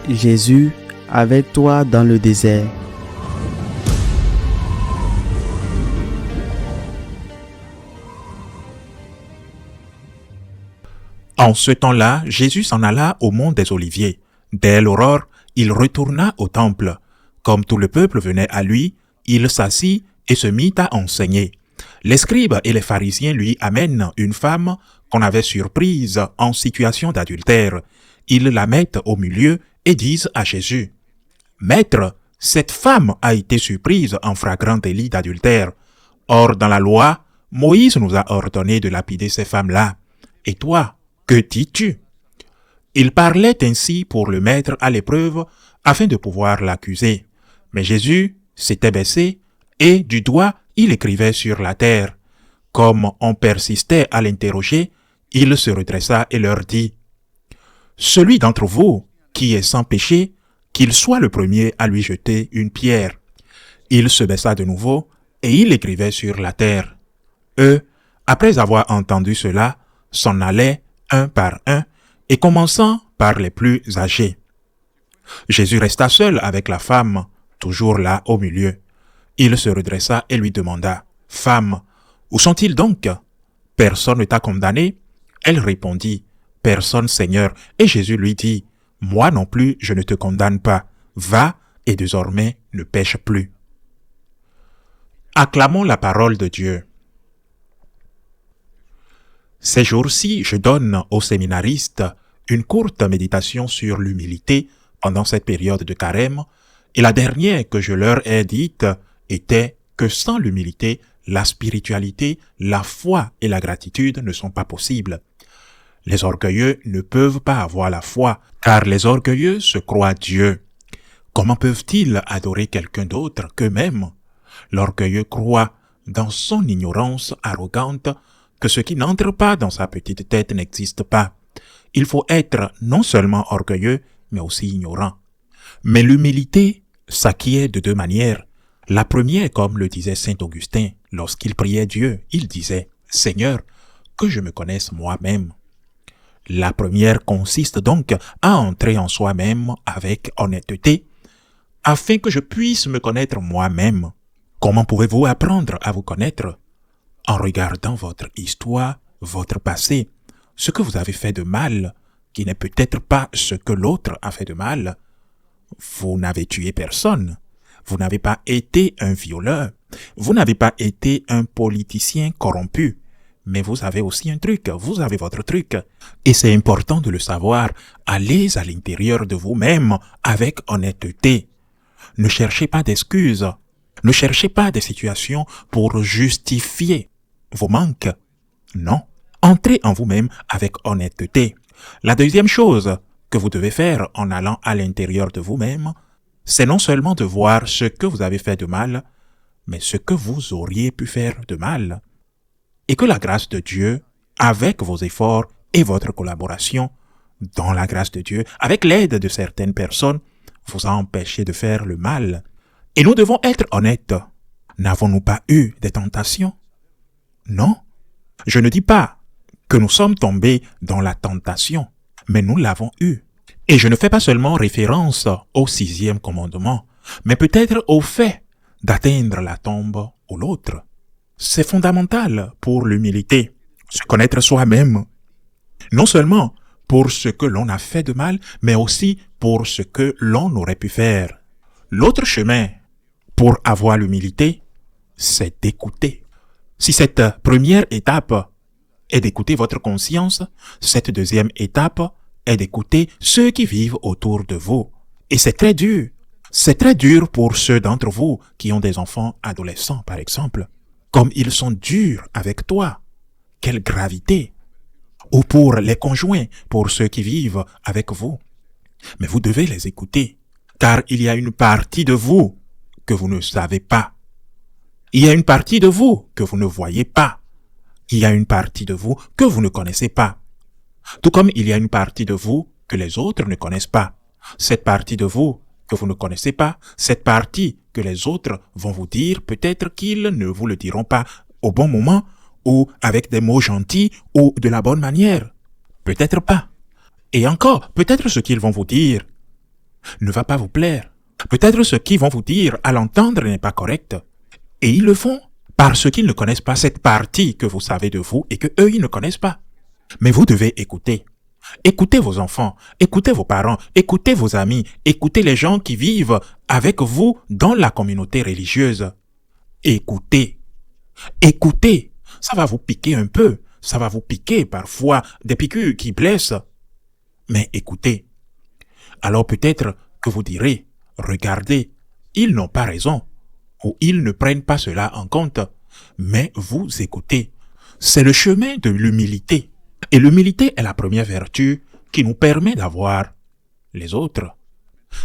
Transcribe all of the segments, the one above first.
Jésus, avec toi dans le désert. En ce temps-là, Jésus s'en alla au mont des Oliviers. Dès l'aurore, il retourna au temple. Comme tout le peuple venait à lui, il s'assit et se mit à enseigner. Les scribes et les pharisiens lui amènent une femme qu'on avait surprise en situation d'adultère. Ils la mettent au milieu et disent à Jésus: « Maître, cette femme a été surprise en flagrant délit d'adultère. Or, dans la loi, Moïse nous a ordonné de lapider ces femmes-là. Et toi, que dis-tu » Il parlait ainsi pour le mettre à l'épreuve afin de pouvoir l'accuser. Mais Jésus s'était baissé et du doigt il écrivait sur la terre. Comme on persistait à l'interroger, il se redressa et leur dit: « Celui d'entre vous qui est sans péché, qu'il soit le premier à lui jeter une pierre. » Il se baissa de nouveau et il écrivait sur la terre. Eux, après avoir entendu cela, s'en allaient un par un et commençant par les plus âgés. Jésus resta seul avec la femme, toujours là au milieu. Il se redressa et lui demanda: « Femme, où sont-ils donc? Personne ne t'a condamné ?» Elle répondit: « Personne, Seigneur. » Et Jésus lui dit: « Moi non plus, je ne te condamne pas. Va et désormais ne pêche plus. » Acclamons la parole de Dieu. Ces jours-ci, je donne aux séminaristes une courte méditation sur l'humilité pendant cette période de carême, et la dernière que je leur ai dite était que sans l'humilité, la spiritualité, la foi et la gratitude ne sont pas possibles. Les orgueilleux ne peuvent pas avoir la foi, car les orgueilleux se croient Dieu. Comment peuvent-ils adorer quelqu'un d'autre qu'eux-mêmes? L'orgueilleux croit, dans son ignorance arrogante, que ce qui n'entre pas dans sa petite tête n'existe pas. Il faut être non seulement orgueilleux, mais aussi ignorant. Mais l'humilité s'acquiert de deux manières. La première, comme le disait saint Augustin, lorsqu'il priait Dieu, il disait: « Seigneur, que je me connaisse moi-même. » La première consiste donc à entrer en soi-même avec honnêteté, afin que je puisse me connaître moi-même. Comment pouvez-vous apprendre à vous connaître? En regardant votre histoire, votre passé, ce que vous avez fait de mal, qui n'est peut-être pas ce que l'autre a fait de mal. Vous n'avez tué personne. Vous n'avez pas été un violeur. Vous n'avez pas été un politicien corrompu. Mais vous avez aussi un truc. Vous avez votre truc. Et c'est important de le savoir. Allez à l'intérieur de vous-même avec honnêteté. Ne cherchez pas d'excuses. Ne cherchez pas des situations pour justifier vos manques. Non. Entrez en vous-même avec honnêteté. La deuxième chose que vous devez faire en allant à l'intérieur de vous-même, c'est non seulement de voir ce que vous avez fait de mal, mais ce que vous auriez pu faire de mal. Et que la grâce de Dieu, avec vos efforts et votre collaboration, dans la grâce de Dieu, avec l'aide de certaines personnes, vous a empêché de faire le mal. Et nous devons être honnêtes. N'avons-nous pas eu des tentations? Non. Je ne dis pas que nous sommes tombés dans la tentation, mais nous l'avons eu. Et je ne fais pas seulement référence au 6e commandement, mais peut-être au fait d'atteindre la tombe ou l'autre. C'est fondamental pour l'humilité, se connaître soi-même. Non seulement pour ce que l'on a fait de mal, mais aussi pour ce que l'on aurait pu faire. L'autre chemin pour avoir l'humilité, c'est d'écouter. Si cette première étape est d'écouter votre conscience, cette deuxième étape est d'écouter ceux qui vivent autour de vous. Et c'est très dur. C'est très dur pour ceux d'entre vous qui ont des enfants adolescents, par exemple. Comme ils sont durs avec toi. Quelle gravité. Ou pour les conjoints, pour ceux qui vivent avec vous. Mais vous devez les écouter, car il y a une partie de vous que vous ne savez pas. Il y a une partie de vous que vous ne voyez pas. Il y a une partie de vous que vous ne connaissez pas. Tout comme il y a une partie de vous que les autres ne connaissent pas. Cette partie de vous que vous ne connaissez pas, cette partie que les autres vont vous dire, peut-être qu'ils ne vous le diront pas au bon moment ou avec des mots gentils ou de la bonne manière. Peut-être pas. Et encore, peut-être ce qu'ils vont vous dire ne va pas vous plaire. Peut-être ce qu'ils vont vous dire à l'entendre n'est pas correct. Et ils le font parce qu'ils ne connaissent pas cette partie que vous savez de vous et que eux, ils ne connaissent pas. Mais vous devez écouter. Écoutez vos enfants, écoutez vos parents, écoutez vos amis, écoutez les gens qui vivent avec vous dans la communauté religieuse. Écoutez. Écoutez. Ça va vous piquer un peu. Ça va vous piquer parfois des piqûres qui blessent. Mais écoutez. Alors peut-être que vous direz, regardez, ils n'ont pas raison. Ou ils ne prennent pas cela en compte. Mais vous écoutez. C'est le chemin de l'humilité. Et l'humilité est la première vertu qui nous permet d'avoir les autres.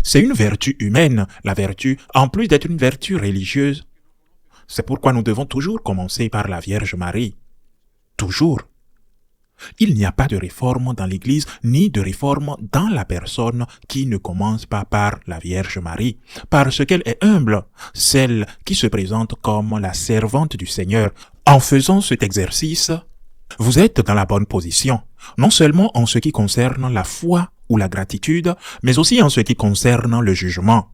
C'est une vertu humaine, la vertu, en plus d'être une vertu religieuse. C'est pourquoi nous devons toujours commencer par la Vierge Marie. Toujours. Il n'y a pas de réforme dans l'Église, ni de réforme dans la personne qui ne commence pas par la Vierge Marie, parce qu'elle est humble, celle qui se présente comme la servante du Seigneur. En faisant cet exercice, vous êtes dans la bonne position, non seulement en ce qui concerne la foi ou la gratitude, mais aussi en ce qui concerne le jugement.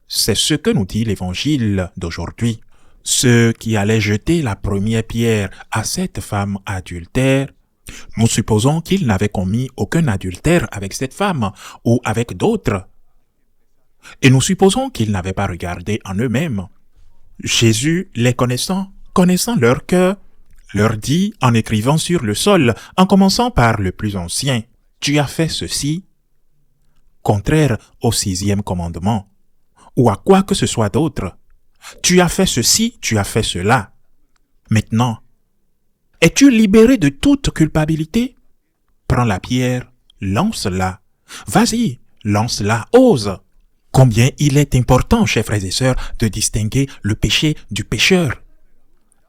C'est ce que nous dit l'Évangile d'aujourd'hui. Ceux qui allaient jeter la première pierre à cette femme adultère, nous supposons qu'ils n'avaient commis aucun adultère avec cette femme ou avec d'autres. Et nous supposons qu'ils n'avaient pas regardé en eux-mêmes. Jésus, les connaissant leur cœur, leur dit en écrivant sur le sol, en commençant par le plus ancien, « Tu as fait ceci », contraire au 6e commandement, ou à quoi que ce soit d'autre. « Tu as fait ceci, tu as fait cela ». Maintenant, es-tu libéré de toute culpabilité? Prends la pierre, lance-la. Vas-y, lance-la, ose. Combien il est important, chers frères et sœurs, de distinguer le péché du pécheur.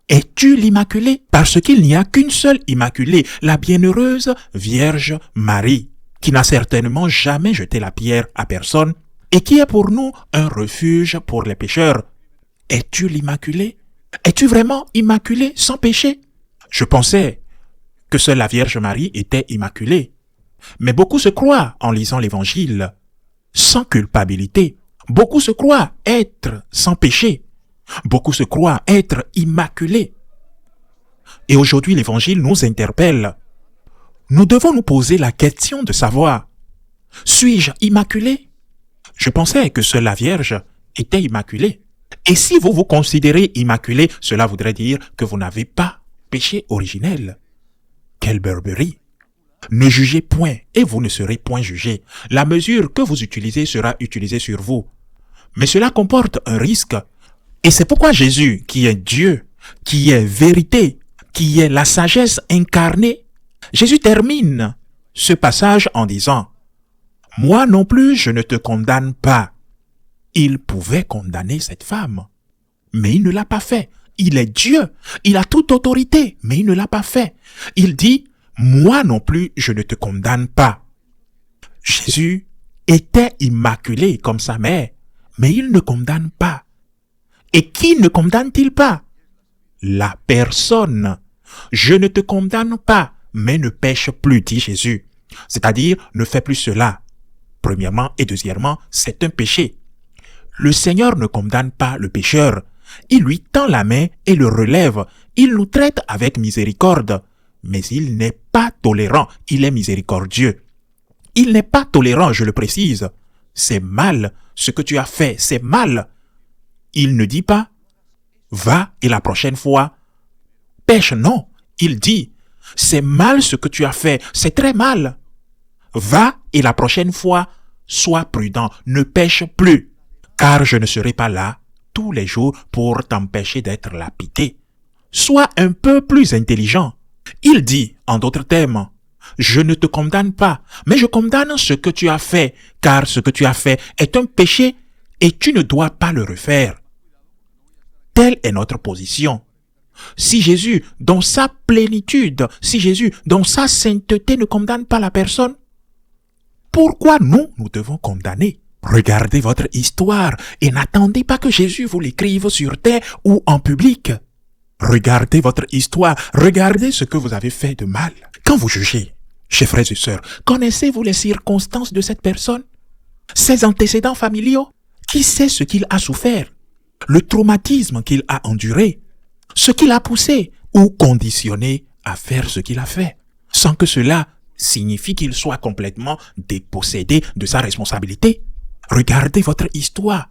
Es-tu l'Immaculée? Parce qu'il n'y a qu'une seule Immaculée, la bienheureuse Vierge Marie, qui n'a certainement jamais jeté la pierre à personne et qui est pour nous un refuge pour les pécheurs. Es-tu l'Immaculée? Es-tu vraiment immaculée, sans péché? Je pensais que seule la Vierge Marie était immaculée. Mais beaucoup se croient en lisant l'Évangile sans culpabilité. Beaucoup se croient être sans péché. Beaucoup se croient être immaculés. Et aujourd'hui, l'Évangile nous interpelle. Nous devons nous poser la question de savoir, suis-je immaculé? Je pensais que seule la Vierge était immaculée. Et si vous vous considérez immaculé, cela voudrait dire que vous n'avez pas péché originel. Quelle berberie! Ne jugez point et vous ne serez point jugés. La mesure que vous utilisez sera utilisée sur vous. Mais cela comporte un risque. Et c'est pourquoi Jésus, qui est Dieu, qui est vérité, qui est la sagesse incarnée, Jésus termine ce passage en disant « Moi non plus, je ne te condamne pas. » Il pouvait condamner cette femme, mais il ne l'a pas fait. Il est Dieu, il a toute autorité, mais il ne l'a pas fait. Il dit « Moi non plus, je ne te condamne pas. » Jésus était immaculé comme sa mère, mais il ne condamne pas. Et qui ne condamne-t-il pas? La personne. Je ne te condamne pas, mais ne pêche plus, dit Jésus. C'est-à-dire, ne fais plus cela. Premièrement et deuxièmement, c'est un péché. Le Seigneur ne condamne pas le pécheur. Il lui tend la main et le relève. Il nous traite avec miséricorde. Mais il n'est pas tolérant. Il est miséricordieux. Il n'est pas tolérant, je le précise. C'est mal. Ce que tu as fait, c'est mal. Il ne dit pas, va et la prochaine fois, pêche. Non, il dit, c'est mal ce que tu as fait, c'est très mal. Va et la prochaine fois, sois prudent, ne pêche plus, car je ne serai pas là tous les jours pour t'empêcher d'être lapidé. Sois un peu plus intelligent. Il dit, en d'autres termes, je ne te condamne pas, mais je condamne ce que tu as fait, car ce que tu as fait est un péché et tu ne dois pas le refaire. Telle est notre position. Si Jésus, dans sa plénitude, si Jésus, dans sa sainteté, ne condamne pas la personne, pourquoi nous devons condamner? Regardez votre histoire et n'attendez pas que Jésus vous l'écrive sur terre ou en public. Regardez votre histoire, regardez ce que vous avez fait de mal. Quand vous jugez, chers frères et sœurs, connaissez-vous les circonstances de cette personne? ses antécédents familiaux? Qui sait ce qu'il a souffert? Le traumatisme qu'il a enduré? Ce qui l'a poussé ou conditionné à faire ce qu'il a fait? Sans que cela signifie qu'il soit complètement dépossédé de sa responsabilité. Regardez votre histoire.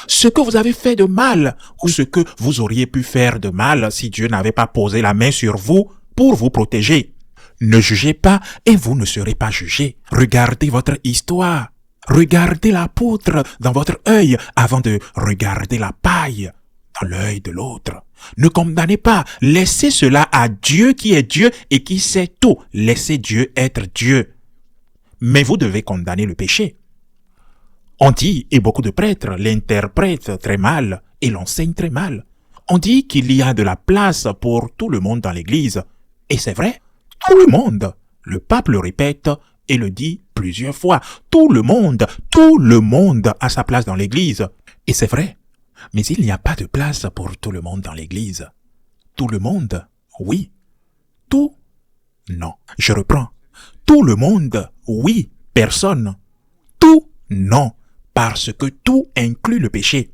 Ce que vous avez fait de mal ou ce que vous auriez pu faire de mal si Dieu n'avait pas posé la main sur vous pour vous protéger. Ne jugez pas et vous ne serez pas jugés. Regardez votre histoire. Regardez la poutre dans votre œil avant de regarder la paille dans l'œil de l'autre. Ne condamnez pas. Laissez cela à Dieu qui est Dieu et qui sait tout. Laissez Dieu être Dieu. Mais vous devez condamner le péché. On dit, et beaucoup de prêtres l'interprètent très mal et l'enseignent très mal. On dit qu'il y a de la place pour tout le monde dans l'Église. Et c'est vrai, tout le monde. Le pape le répète et le dit plusieurs fois. Tout le monde a sa place dans l'Église. Et c'est vrai. Mais il n'y a pas de place pour tout le monde dans l'Église. Tout le monde, oui. Tout, non. Je reprends. Tout le monde, oui. Personne. Tout, non. Parce que tout inclut le péché.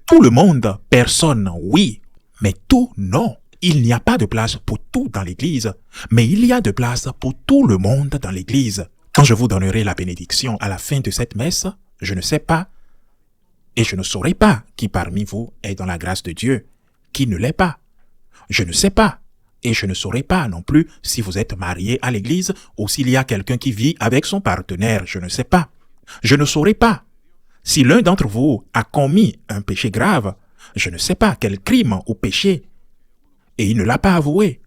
Tout le monde, personne, oui. Mais tout, non. Il n'y a pas de place pour tout dans l'Église. Mais il y a de place pour tout le monde dans l'Église. Quand je vous donnerai la bénédiction à la fin de cette messe, je ne sais pas. Et je ne saurai pas qui parmi vous est dans la grâce de Dieu, qui ne l'est pas. Je ne sais pas. Et je ne saurai pas non plus si vous êtes marié à l'église ou s'il y a quelqu'un qui vit avec son partenaire. Je ne sais pas. Je ne saurai pas. Si l'un d'entre vous a commis un péché grave, je ne sais pas quel crime ou péché, et il ne l'a pas avoué.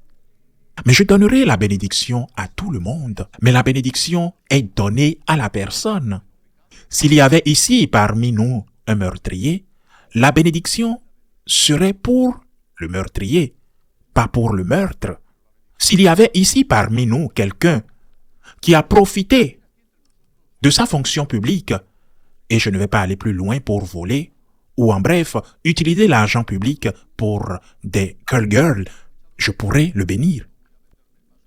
Mais je donnerai la bénédiction à tout le monde. Mais la bénédiction est donnée à la personne. S'il y avait ici parmi nous un meurtrier, la bénédiction serait pour le meurtrier, pas pour le meurtre. S'il y avait ici parmi nous quelqu'un qui a profité de sa fonction publique, et je ne vais pas aller plus loin pour voler, ou en bref, utiliser l'argent public pour des call girls, je pourrais le bénir.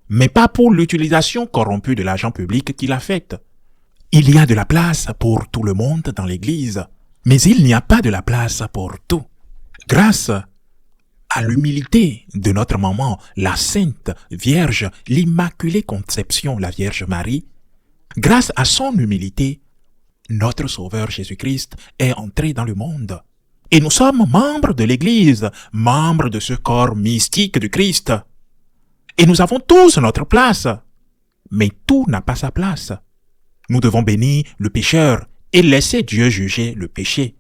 Mais pas pour l'utilisation corrompue de l'argent public qu'il a faite. Il y a de la place pour tout le monde dans l'Église, mais il n'y a pas de la place pour tout. Grâce à l'humilité de notre maman, la Sainte Vierge, l'Immaculée Conception, la Vierge Marie, grâce à son humilité, notre Sauveur Jésus-Christ est entré dans le monde. Et nous sommes membres de l'Église, membres de ce corps mystique du Christ. Et nous avons tous notre place. Mais tout n'a pas sa place. Nous devons bénir le pécheur et laisser Dieu juger le péché.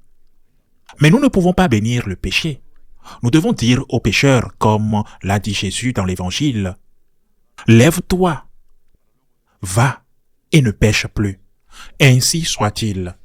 Mais nous ne pouvons pas bénir le péché. Nous devons dire au pécheur, comme l'a dit Jésus dans l'Évangile, « Lève-toi, va et ne pêche plus. Ainsi soit-il. »